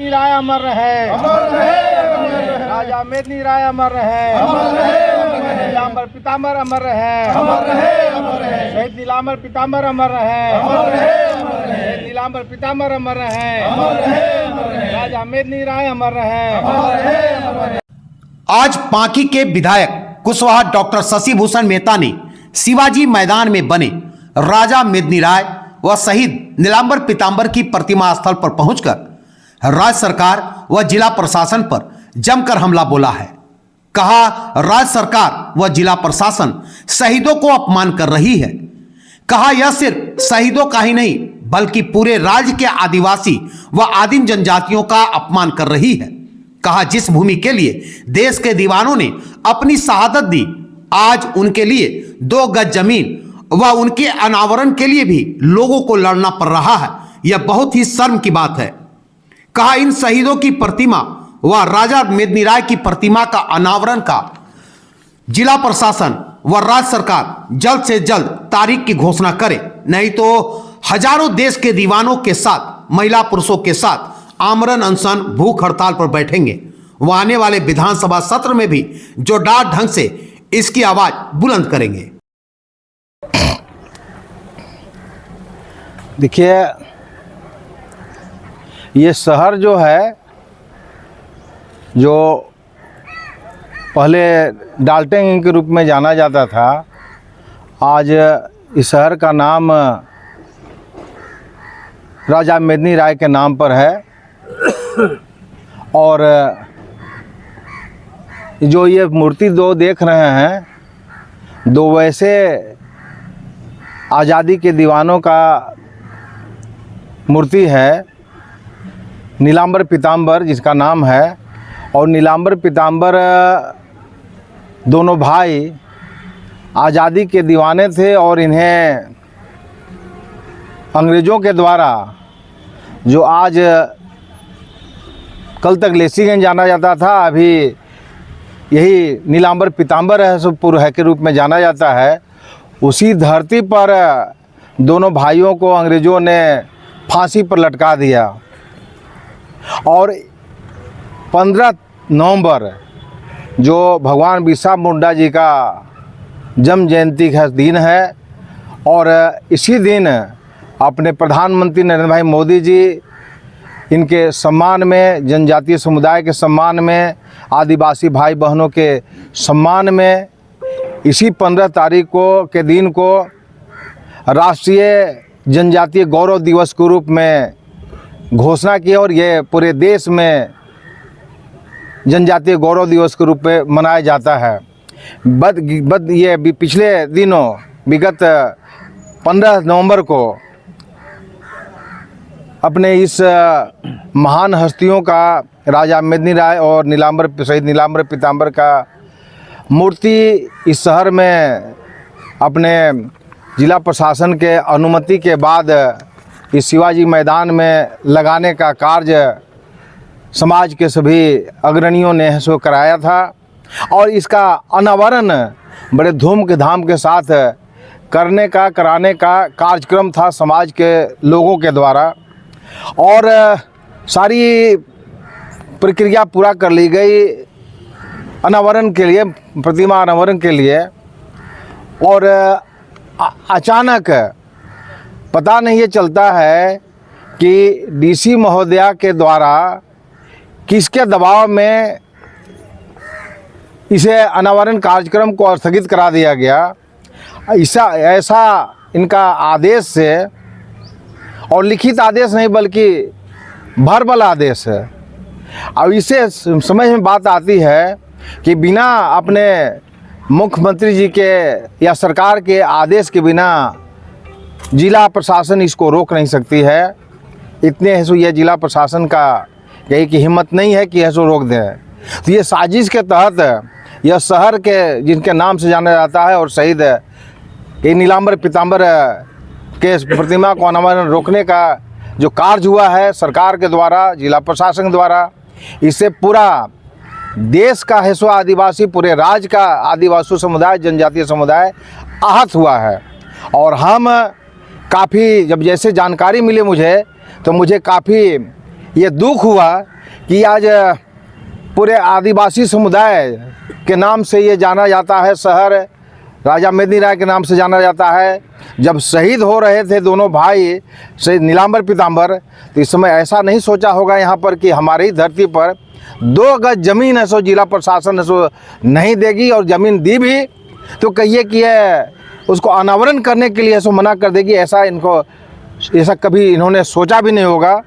मेदिनी राय अमर रहे, राजा मेदिनी राय अमर रहे, नीलांबर पीताम्बर अमर रहे, शहीद नीलांबर पीताम्बर अमर रहे, नीलांबर पीताम्बर अमर रहे, राजा मेदिनी राय अमर रहे। आज पांकी के विधायक कुशवाहा डॉक्टर शशि भूषण मेहता ने शिवाजी मैदान में बने राजा मेदिनी राय व शहीद नीलांबर पीताम्बर की प्रतिमा स्थल पर पहुंचकर राज्य सरकार व जिला प्रशासन पर जमकर हमला बोला है। कहा, राज्य सरकार व जिला प्रशासन शहीदों को अपमान कर रही है। कहा, यह सिर्फ शहीदों का ही नहीं बल्कि पूरे राज्य के आदिवासी व आदिम जनजातियों का अपमान कर रही है। कहा, जिस भूमि के लिए देश के दीवानों ने अपनी शहादत दी, आज उनके लिए 2 गज जमीन व उनके अनावरण के लिए भी लोगों को लड़ना पड़ रहा है। यह बहुत ही शर्म की बात है। कहा, इन शहीदों की प्रतिमा व राजा मेदिनी राय की प्रतिमा का अनावरण का जिला प्रशासन व राज्य सरकार जल्द से जल्द तारीख की घोषणा करे, नहीं तो हजारों देश के दीवानों के साथ महिला पुरुषों के साथ आमरण अनशन भूख हड़ताल पर बैठेंगे। वह आने वाले विधानसभा सत्र में भी जोरदार ढंग से इसकी आवाज बुलंद करेंगे। देखिए, ये शहर जो है, जो पहले डाल्टनगंज के रूप में जाना जाता था, आज इस शहर का नाम राजा मेदिनी राय के नाम पर है। और जो ये मूर्ति 2 देख रहे हैं, 2 वैसे आज़ादी के दीवानों का मूर्ति है। नीलांबर पीताम्बर जिसका नाम है, और नीलांबर पीताम्बर दोनों भाई आज़ादी के दीवाने थे और इन्हें अंग्रेज़ों के द्वारा, जो आज कल तक लेसीगंज जाना जाता था, अभी यही नीलांबर पीताम्बर है के रूप में जाना जाता है, उसी धरती पर दोनों भाइयों को अंग्रेज़ों ने फांसी पर लटका दिया। और 15 नवंबर जो भगवान बिरसा मुंडा जी का जन्म जयंती का दिन है, और इसी दिन अपने प्रधानमंत्री नरेंद्र भाई मोदी जी इनके सम्मान में, जनजातीय समुदाय के सम्मान में, आदिवासी भाई बहनों के सम्मान में इसी 15 तारीख को के दिन को राष्ट्रीय जनजातीय गौरव दिवस के रूप में घोषणा की, और ये पूरे देश में जनजातीय गौरव दिवस के रूप में मनाया जाता है। ये पिछले दिनों विगत 15 नवंबर को अपने इस महान हस्तियों का, राजा मेदिनी राय और शहीद नीलांबर पीताम्बर का मूर्ति इस शहर में अपने जिला प्रशासन के अनुमति के बाद इस शिवाजी मैदान में लगाने का कार्य समाज के सभी अग्रणियों ने सो कराया था, और इसका अनावरण बड़े धूमधाम के साथ कराने का कार्यक्रम था समाज के लोगों के द्वारा। और सारी प्रक्रिया पूरा कर ली गई अनावरण के लिए, प्रतिमा अनावरण के लिए, और अचानक पता नहीं ये चलता है कि डीसी महोदया के द्वारा किसके दबाव में इसे अनावरण कार्यक्रम को स्थगित करा दिया गया। ऐसा इनका आदेश से, और लिखित आदेश नहीं बल्कि वर्बल आदेश है। अब इसे समझ में बात आती है कि बिना अपने मुख्यमंत्री जी के या सरकार के आदेश के बिना जिला प्रशासन इसको रोक नहीं सकती है। इतने ऐसो ये जिला प्रशासन का यही की हिम्मत नहीं है कि ऐसो रोक दें। तो ये साजिश के तहत यह शहर के जिनके नाम से जाना जाता है और शहीद ये नीलांबर पीताम्बर के प्रतिमा को अनावरण रोकने का जो कार्य हुआ है सरकार के द्वारा, जिला प्रशासन द्वारा, इससे पूरा देश का है सो आदिवासी, पूरे राज्य का आदिवासी समुदाय, जनजातीय समुदाय आहत हुआ है। और हम काफ़ी जब जैसे जानकारी मिले मुझे, तो मुझे काफ़ी ये दुख हुआ कि आज पूरे आदिवासी समुदाय के नाम से ये जाना जाता है शहर, राजा मेदिनी राय के नाम से जाना जाता है। जब शहीद हो रहे थे दोनों भाई शहीद नीलांबर पीतांबर, तो इस समय ऐसा नहीं सोचा होगा यहाँ पर कि हमारी धरती पर 2 गज ज़मीन है सो जिला प्रशासन है सो नहीं देगी, और ज़मीन दी भी तो कहिए कि उसको अनावरण करने के लिए सो मना कर देगी। ऐसा कभी इन्होंने सोचा भी नहीं होगा।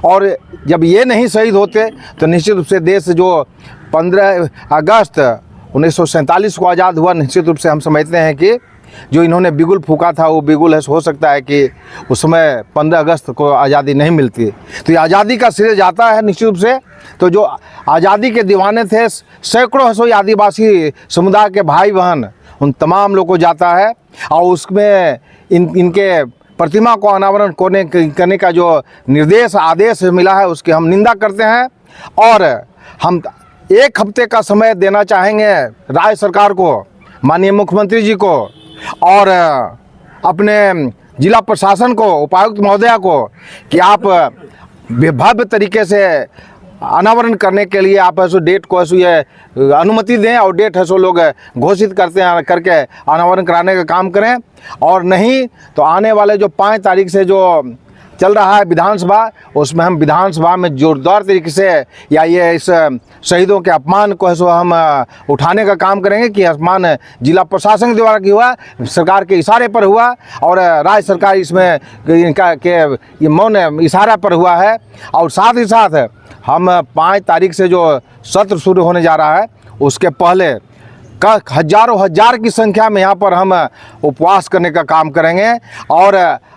और जब ये नहीं शहीद होते तो निश्चित रूप से देश जो 15 अगस्त 1947 को आज़ाद हुआ, निश्चित रूप से हम समझते हैं कि जो इन्होंने बिगुल फूका था वो बिगुल है, हो सकता है कि उस समय 15 अगस्त को आज़ादी नहीं मिलती। तो ये आज़ादी का श्रेय जाता है निश्चित रूप से। तो जो आज़ादी के दीवाने थे सैकड़ों सौ आदिवासी समुदाय के भाई बहन, उन तमाम लोगों को जाता है। और उसमें इनके प्रतिमा को अनावरण करने का जो निर्देश आदेश मिला है उसकी हम निंदा करते हैं। और हम 1 हफ्ते का समय देना चाहेंगे राज्य सरकार को, माननीय मुख्यमंत्री जी को और अपने जिला प्रशासन को, उपायुक्त महोदया को, कि आप भव्य तरीके से अनावरण करने के लिए आप ऐसो डेट को ऐसो ये अनुमति दें और डेट ऐसो लोग घोषित करके अनावरण कराने का काम करें। और नहीं तो आने वाले जो 5 तारीख से जो चल रहा है विधानसभा, उसमें हम विधानसभा में जोरदार तरीके से या ये इस शहीदों के अपमान को ऐसो हम उठाने का काम करेंगे कि अपमान जिला प्रशासन के द्वारा हुआ, सरकार के इशारे पर हुआ और राज्य सरकार इसमें इनका के ये मौन इशारा पर हुआ है। और साथ ही साथ हम 5 तारीख से जो सत्र शुरू होने जा रहा है उसके पहले का हजारों हजार की संख्या में यहाँ पर हम उपवास करने का काम करेंगे। और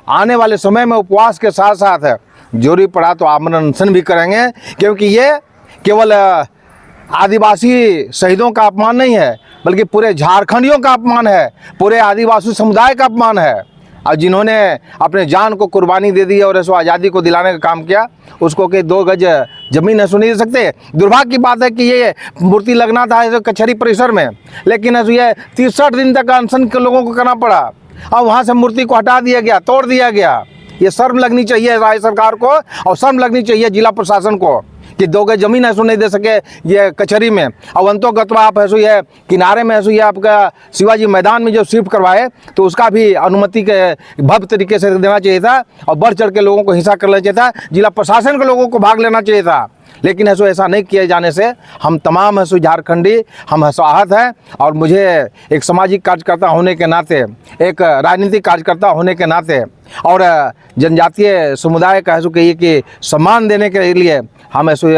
आने वाले समय में उपवास के साथ साथ जरूरी पड़ा तो आमरण अनशन भी करेंगे, क्योंकि ये केवल आदिवासी शहीदों का अपमान नहीं है बल्कि पूरे झारखंडियों का अपमान है, पूरे आदिवासी समुदाय का अपमान है। और जिन्होंने अपने जान को कुर्बानी दे दी और ऐसो आज़ादी को दिलाने का काम किया, उसको कि 2 गज ज़मीन ऐसो नहीं दे सकते। दुर्भाग्य की बात है कि ये मूर्ति लगना था ऐसे कचहरी परिसर में, लेकिन ऐसो ये 63 दिन तक अनशन के लोगों को करना पड़ा और वहाँ से मूर्ति को हटा दिया गया, तोड़ दिया गया। ये शर्म लगनी चाहिए राज्य सरकार को और शर्म लगनी चाहिए जिला प्रशासन को कि 2 गज ज़मीन ऐसो नहीं दे सके ये कचहरी में। और अंतोगत आप ऐसो ये किनारे में ऐसो ये आपका शिवाजी मैदान में जो शिफ्ट करवाए तो उसका भी अनुमति के भव्य तरीके से देना चाहिए था और बढ़ चढ़ के लोगों को हिस्सा कर लेना चाहिए था, जिला प्रशासन के लोगों को भाग लेना चाहिए था। लेकिन ऐसा नहीं किए जाने से हम तमाम ऐसो झारखंडी हम आहत हैं। और मुझे एक सामाजिक कार्यकर्ता होने के नाते, एक राजनीतिक कार्यकर्ता होने के नाते और जनजातीय समुदाय का ऐसो कहिए कि सम्मान देने के लिए हम ऐसो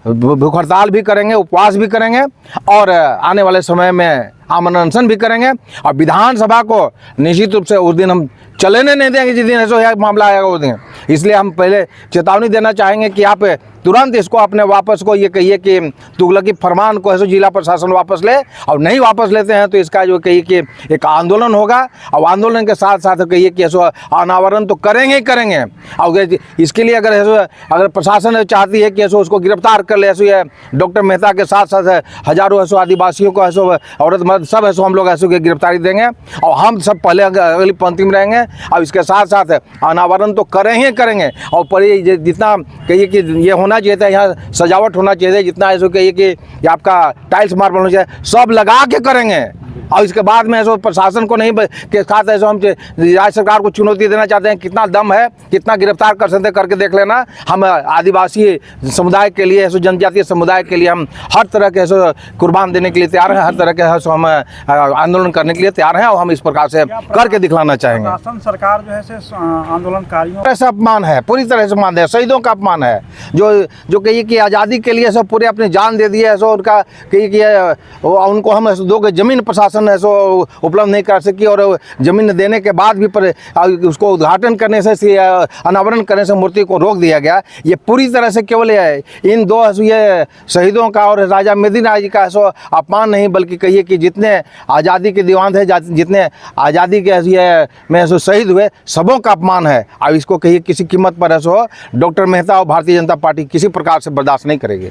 भूख हड़ताल भी करेंगे, उपवास भी करेंगे और आने वाले समय में आमरण अनशन भी करेंगे। और विधानसभा को निश्चित रूप से उस दिन हम चलने नहीं देंगे जिस दिन ऐसा मामला आएगा उस दिन। इसलिए हम पहले चेतावनी देना चाहेंगे कि आप तुरंत इसको अपने वापस को ये कहिए कि तुगलकी फरमान को ऐसे जिला प्रशासन वापस ले, और नहीं वापस लेते हैं तो इसका जो कहिए कि एक आंदोलन होगा। और आंदोलन के साथ साथ कहिए कि ऐसा अनावरण तो करेंगे ही करेंगे। और इसके लिए अगर प्रशासन चाहती है कि ऐसा उसको गिरफ्तार कर ले, ऐसे ये डॉक्टर मेहता के साथ साथ हजारों ऐसो आदिवासियों को ऐसो औरत मर्द सब ऐसो हम लोग ऐसो की गिरफ्तारी देंगे और हम सब पहले अगली पंक्ति में रहेंगे। और इसके साथ साथ अनावरण तो करेंगे और पर जितना कहिए कि ये होना चाहिए था, यहाँ सजावट होना चाहिए, जितना ऐसा कहिए कि आपका टाइल्स मार्बल होना चाहिए, सब लगा के करेंगे। और इसके बाद में ऐसा प्रशासन को नहीं के साथ ऐसा हम राज्य सरकार को चुनौती देना चाहते हैं, कितना दम है, कितना गिरफ्तार कर सकते करके देख लेना। हम आदिवासी समुदाय के लिए, ऐसे जनजातीय समुदाय के लिए हम हर तरह के ऐसे कुर्बान देने के लिए तैयार हैं, हर तरह के ऐसे हम आंदोलन करने के लिए तैयार हैं और हम इस प्रकार से करके दिखलाना चाहेंगे। शासन सरकार जो है आंदोलनकारियों ऐसा अपमान है, पूरी तरह से अपमान है, शहीदों का अपमान है, जो कहिए कि आज़ादी के लिए सब पूरे अपनी जान दे दिए। ऐसा उनका कहिए कि उनको हम 2 गज ज़मीन प्रशासन ऐसो उपलब्ध नहीं कर सकी और ज़मीन देने के बाद भी पर उसको उद्घाटन करने से, अनावरण करने से मूर्ति को रोक दिया गया। ये पूरी तरह से केवल इन 2 ये शहीदों का और राजा मेदिनी राय जी का ऐसो अपमान नहीं, बल्कि कहिए कि जितने आज़ादी के दीवान थे, जितने आज़ादी के में ऐसो शहीद हुए, सबों का अपमान है। अब इसको कहिए किसी कीमत पर ऐसो डॉक्टर मेहता और भारतीय जनता पार्टी किसी प्रकार से बर्दाश्त नहीं करेगी।